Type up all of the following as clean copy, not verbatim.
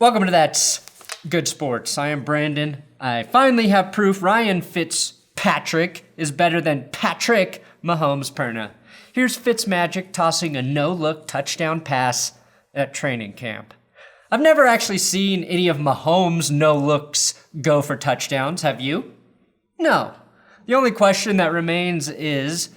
Welcome to That's Good Sports. I am Brandon. I finally have proof Ryan Fitzpatrick is better than Patrick Mahomes-Perna. Here's Fitzmagic tossing a no-look touchdown pass at training camp. I've never actually seen any of Mahomes' no-looks go for touchdowns, have you? No. The only question that remains is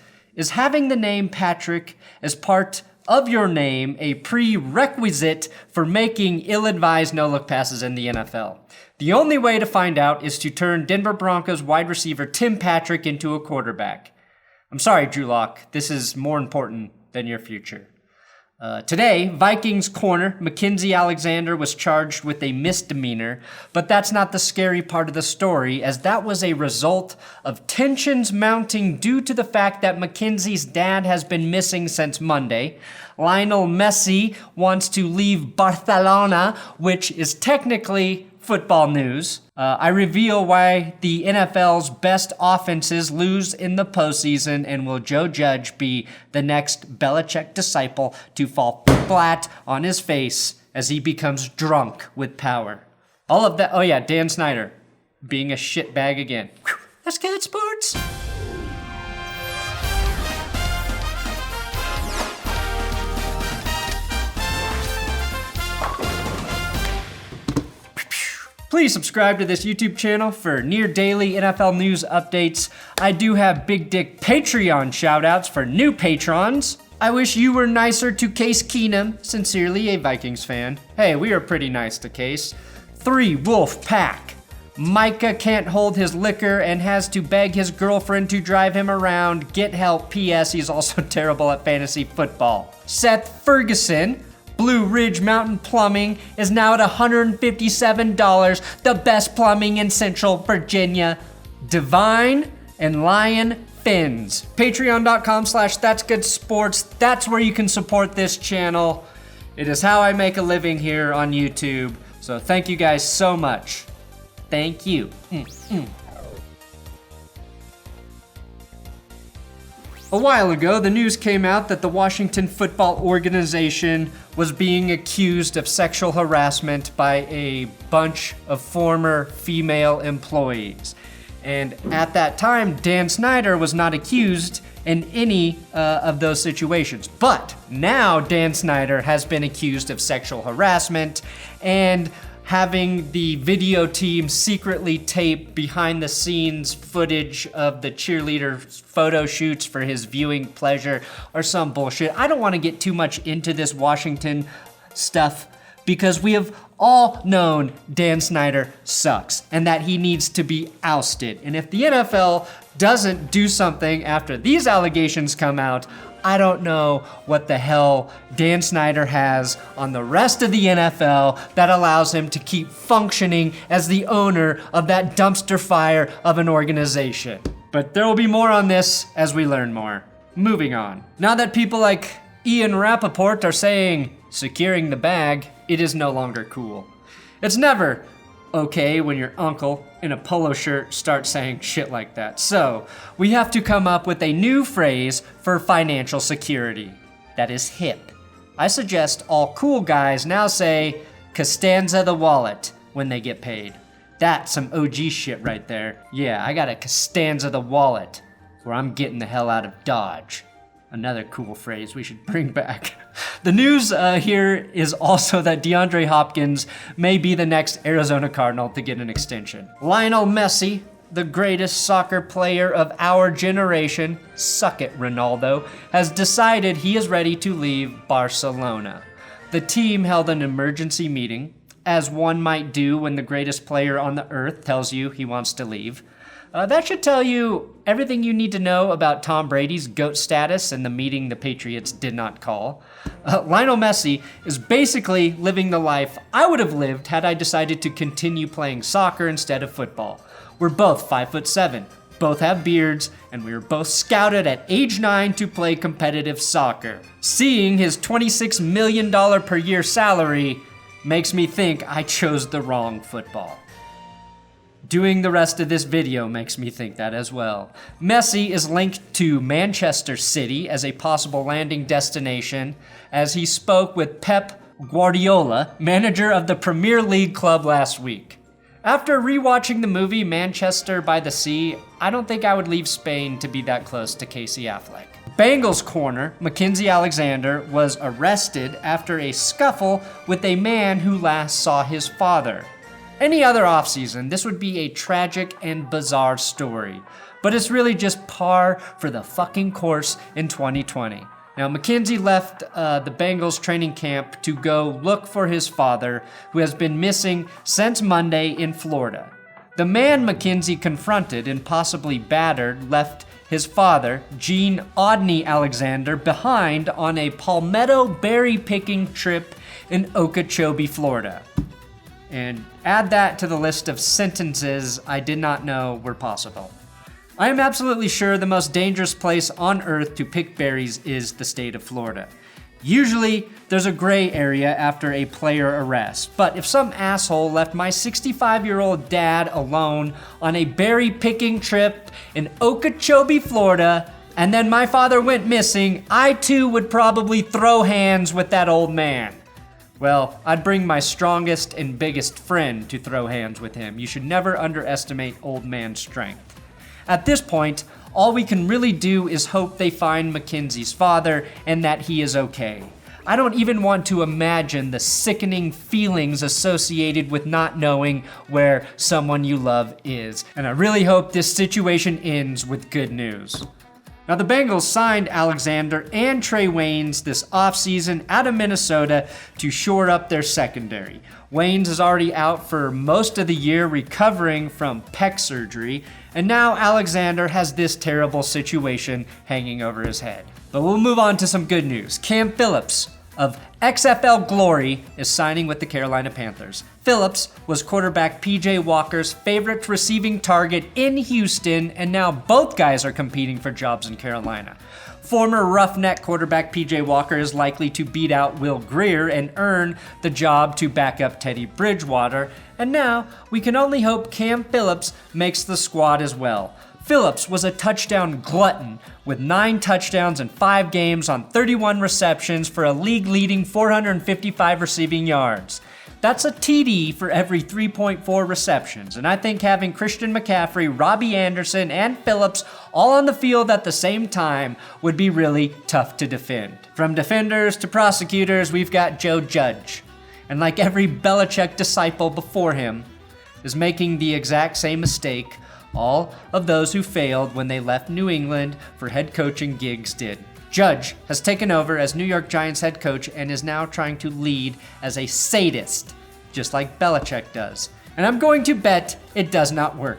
having the name Patrick as part of your name a prerequisite for making ill-advised no-look passes in the NFL? The only way to find out is to turn Denver Broncos wide receiver Tim Patrick into a quarterback. I'm sorry, Drew Lock. This is more important than your future. Today, Vikings corner Mackensie Alexander was charged with a misdemeanor, but that's not the scary part of the story, as that was a result of tensions mounting due to the fact that Mackenzie's dad has been missing since Monday. Lionel Messi wants to leave Barcelona, which is technically football news. I reveal why the NFL's best offenses lose in the postseason, and will Joe Judge be the next Belichick disciple to fall flat on his face as he becomes drunk with power? All of that. Oh yeah, Dan Snyder being a shitbag again. Whew, that's good sports. Please subscribe to this YouTube channel for near daily NFL news updates. I do have big dick Patreon shoutouts for new patrons. I wish you were nicer to Case Keenum. Sincerely, a Vikings fan. Hey, we are pretty nice to Case. 3 Wolf Pack. Micah can't hold his liquor and has to beg his girlfriend to drive him around. Get help. P.S. He's also terrible at fantasy football. Seth Ferguson. Blue Ridge Mountain Plumbing is now at $157, the best plumbing in Central Virginia. Divine and Lion Fins. Patreon.com/ThatsGoodSports. That's where you can support this channel. It is how I make a living here on YouTube. So thank you guys so much. Thank you. A while ago, the news came out that the Washington Football Organization was being accused of sexual harassment by a bunch of former female employees. And at that time, Dan Snyder was not accused in any of those situations. But now Dan Snyder has been accused of sexual harassment and having the video team secretly tape behind the scenes footage of the cheerleader photo shoots for his viewing pleasure or some bullshit. I don't want to get too much into this Washington stuff because we have all known Dan Snyder sucks and that he needs to be ousted. And if the NFL doesn't do something after these allegations come out, I don't know what the hell Dan Snyder has on the rest of the NFL that allows him to keep functioning as the owner of that dumpster fire of an organization. But there will be more on this as we learn more. Moving on. Now that people like Ian Rappaport are saying securing the bag, it is no longer cool. It's never okay when your uncle in a polo shirt starts saying shit like that. So we have to come up with a new phrase for financial security that is hip. I suggest all cool guys now say Costanza the wallet when they get paid. That's some OG shit right there. Yeah, I got a Costanza the wallet where I'm getting the hell out of Dodge. Another cool phrase we should bring back. The news here is also that DeAndre Hopkins may be the next Arizona Cardinal to get an extension. Lionel Messi, the greatest soccer player of our generation, suck it Ronaldo, has decided he is ready to leave Barcelona. The team held an emergency meeting, as one might do when the greatest player on the earth tells you he wants to leave. That should tell you everything you need to know about Tom Brady's GOAT status and the meeting the Patriots did not call. Lionel Messi is basically living the life I would have lived had I decided to continue playing soccer instead of football. We're both 5'7", both have beards, and we were both scouted at age 9 to play competitive soccer. Seeing his $26 million per year salary makes me think I chose the wrong football. Doing the rest of this video makes me think that as well. Messi is linked to Manchester City as a possible landing destination, as he spoke with Pep Guardiola, manager of the Premier League club last week. After rewatching the movie Manchester by the Sea, I don't think I would leave Spain to be that close to Casey Affleck. Bengals corner, Mackensie Alexander, was arrested after a scuffle with a man who last saw his father. Any other offseason, this would be a tragic and bizarre story, but it's really just par for the fucking course in 2020. Now, Mackensie left the Bengals training camp to go look for his father, who has been missing since Monday in Florida. The man Mackensie confronted and possibly battered left his father, Gene Odney Alexander, behind on a palmetto berry picking trip in Okeechobee, Florida. And add that to the list of sentences I did not know were possible. I am absolutely sure the most dangerous place on earth to pick berries is the state of Florida. Usually, there's a gray area after a player arrest, but if some asshole left my 65-year-old dad alone on a berry-picking trip in Okeechobee, Florida, and then my father went missing, I too would probably throw hands with that old man. Well, I'd bring my strongest and biggest friend to throw hands with him. You should never underestimate old man's strength. At this point, all we can really do is hope they find Mackenzie's father and that he is okay. I don't even want to imagine the sickening feelings associated with not knowing where someone you love is. And I really hope this situation ends with good news. Now, the Bengals signed Alexander and Trey Waynes this offseason out of Minnesota to shore up their secondary. Waynes is already out for most of the year recovering from pec surgery, and now Alexander has this terrible situation hanging over his head. But we'll move on to some good news. Cam Phillips of XFL Glory is signing with the Carolina Panthers. Phillips was quarterback PJ Walker's favorite receiving target in Houston, and now both guys are competing for jobs in Carolina. Former Roughneck quarterback PJ Walker is likely to beat out Will Grier and earn the job to back up Teddy Bridgewater, and now we can only hope Cam Phillips makes the squad as well. Phillips was a touchdown glutton with 9 touchdowns in 5 games on 31 receptions for a league-leading 455 receiving yards. That's a TD for every 3.4 receptions, and I think having Christian McCaffrey, Robbie Anderson, and Phillips all on the field at the same time would be really tough to defend. From defenders to prosecutors, we've got Joe Judge, and like every Belichick disciple before him, is making the exact same mistake all of those who failed when they left New England for head coaching gigs did. Judge has taken over as New York Giants head coach and is now trying to lead as a sadist, just like Belichick does. And I'm going to bet it does not work.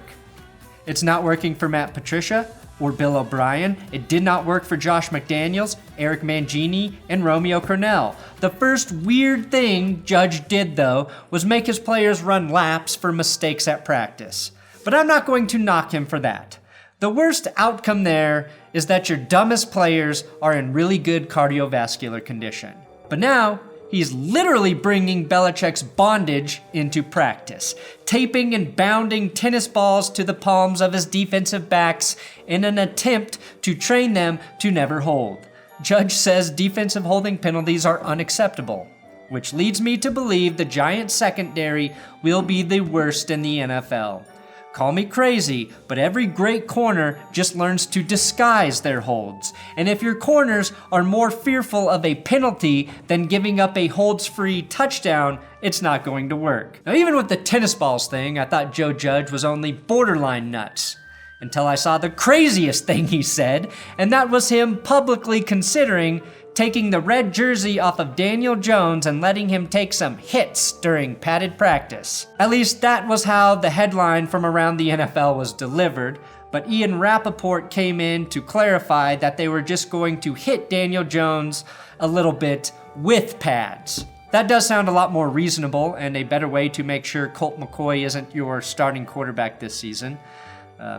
It's not working for Matt Patricia or Bill O'Brien. It did not work for Josh McDaniels, Eric Mangini, and Romeo Crennel. The first weird thing Judge did, though, was make his players run laps for mistakes at practice. But I'm not going to knock him for that. The worst outcome there is that your dumbest players are in really good cardiovascular condition. But now, he's literally bringing Belichick's bondage into practice, taping and bounding tennis balls to the palms of his defensive backs in an attempt to train them to never hold. Judge says defensive holding penalties are unacceptable, which leads me to believe the Giants' secondary will be the worst in the NFL. Call me crazy, but every great corner just learns to disguise their holds. And if your corners are more fearful of a penalty than giving up a holds-free touchdown, it's not going to work. Now, even with the tennis balls thing, I thought Joe Judge was only borderline nuts. Until I saw the craziest thing he said, and that was him publicly considering taking the red jersey off of Daniel Jones and letting him take some hits during padded practice. At least that was how the headline from around the NFL was delivered, but Ian Rappaport came in to clarify that they were just going to hit Daniel Jones a little bit with pads. That does sound a lot more reasonable and a better way to make sure Colt McCoy isn't your starting quarterback this season.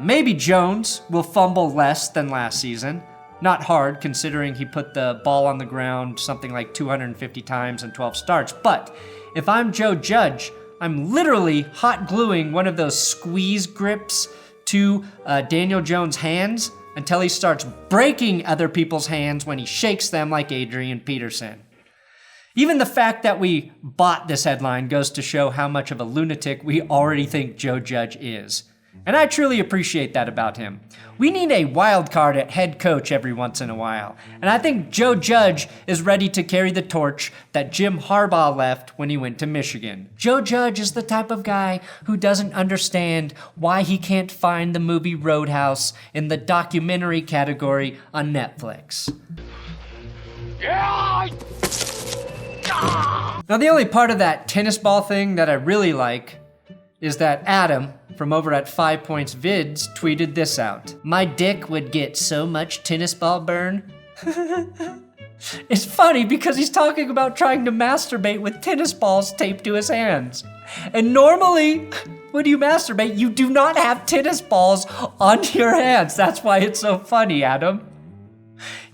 Maybe Jones will fumble less than last season. Not hard, considering he put the ball on the ground something like 250 times in 12 starts. But if I'm Joe Judge, I'm literally hot gluing one of those squeeze grips to Daniel Jones' hands until he starts breaking other people's hands when he shakes them like Adrian Peterson. Even the fact that we bought this headline goes to show how much of a lunatic we already think Joe Judge is. And I truly appreciate that about him. We need a wild card at head coach every once in a while. And I think Joe Judge is ready to carry the torch that Jim Harbaugh left when he went to Michigan. Joe Judge is the type of guy who doesn't understand why he can't find the movie Roadhouse in the documentary category on Netflix. Now, the only part of that tennis ball thing that I really like is that Adam from over at 5 Points Vids tweeted this out. My dick would get so much tennis ball burn. It's funny because he's talking about trying to masturbate with tennis balls taped to his hands. And normally, when you masturbate, you do not have tennis balls on your hands. That's why it's so funny, Adam.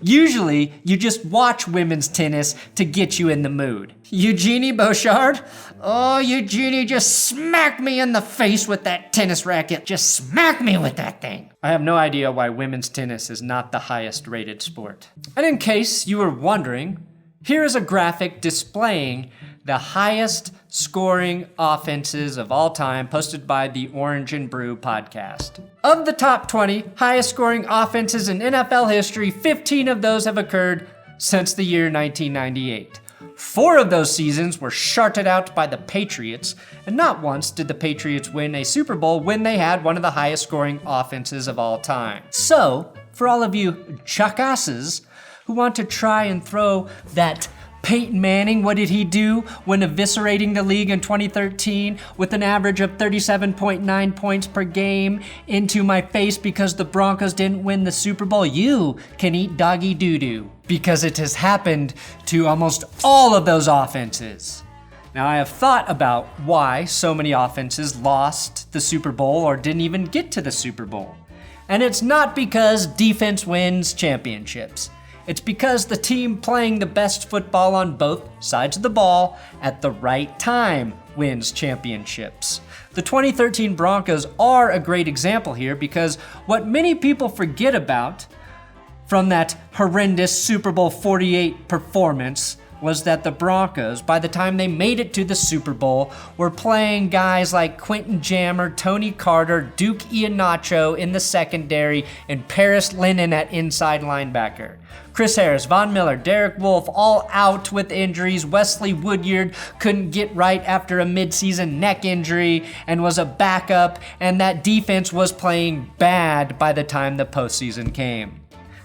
Usually, you just watch women's tennis to get you in the mood. Eugenie Bouchard? Oh, Eugenie, just smack me in the face with that tennis racket. Just smack me with that thing. I have no idea why women's tennis is not the highest rated sport. And in case you were wondering, here is a graphic displaying the highest scoring offenses of all time posted by the Orange and Brew podcast. Of the top 20 highest scoring offenses in NFL history, 15 of those have occurred since the year 1998. 4 of those seasons were sharted out by the Patriots, and not once did the Patriots win a Super Bowl when they had one of the highest scoring offenses of all time. So, for all of you jackasses who want to try and throw that Peyton Manning, what did he do when eviscerating the league in 2013 with an average of 37.9 points per game into my face because the Broncos didn't win the Super Bowl? You can eat doggy doo-doo because it has happened to almost all of those offenses. Now, I have thought about why so many offenses lost the Super Bowl or didn't even get to the Super Bowl. And it's not because defense wins championships. It's because the team playing the best football on both sides of the ball at the right time wins championships. The 2013 Broncos are a great example here because what many people forget about from that horrendous Super Bowl 48 performance was that the Broncos, by the time they made it to the Super Bowl, were playing guys like Quentin Jammer, Tony Carter, Duke Iheanacho in the secondary, and Paris Lennon at inside linebacker. Chris Harris, Von Miller, Derek Wolfe, all out with injuries. Wesley Woodyard couldn't get right after a midseason neck injury and was a backup, and that defense was playing bad by the time the postseason came.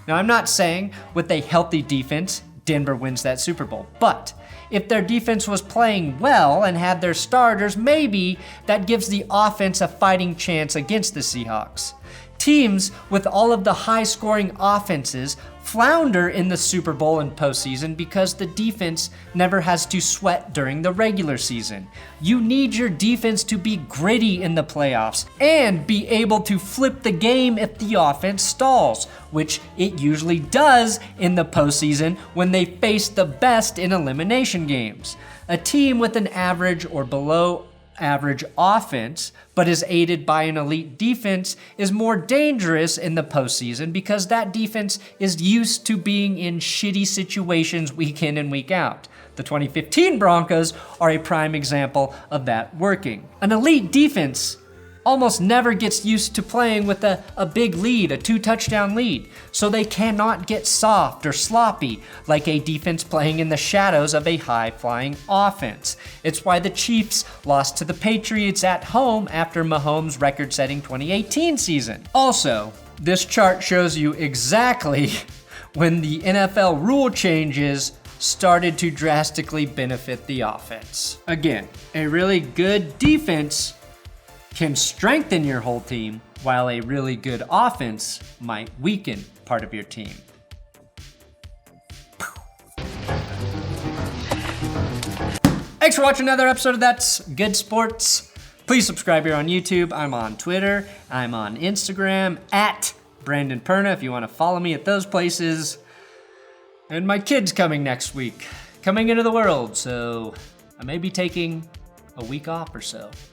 Now, I'm not saying with a healthy defense, Denver wins that Super Bowl. But if their defense was playing well and had their starters, maybe that gives the offense a fighting chance against the Seahawks. Teams with all of the high-scoring offenses flounder in the Super Bowl and postseason because the defense never has to sweat during the regular season. You need your defense to be gritty in the playoffs and be able to flip the game if the offense stalls, which it usually does in the postseason when they face the best in elimination games. A team with an average or below average offense, but is aided by an elite defense, is more dangerous in the postseason because that defense is used to being in shitty situations week in and week out. The 2015 Broncos are a prime example of that working. An elite defense almost never gets used to playing with a big lead, a 2-touchdown lead, so they cannot get soft or sloppy like a defense playing in the shadows of a high-flying offense. It's why the Chiefs lost to the Patriots at home after Mahomes' record-setting 2018 season. Also, this chart shows you exactly when the NFL rule changes started to drastically benefit the offense. Again, a really good defense can strengthen your whole team, while a really good offense might weaken part of your team. Thanks for watching another episode of That's Good Sports. Please subscribe here on YouTube. I'm on Twitter. I'm on Instagram at Brandon Perna if you want to follow me at those places. And my kid's coming next week, coming into the world, so I may be taking a week off or so.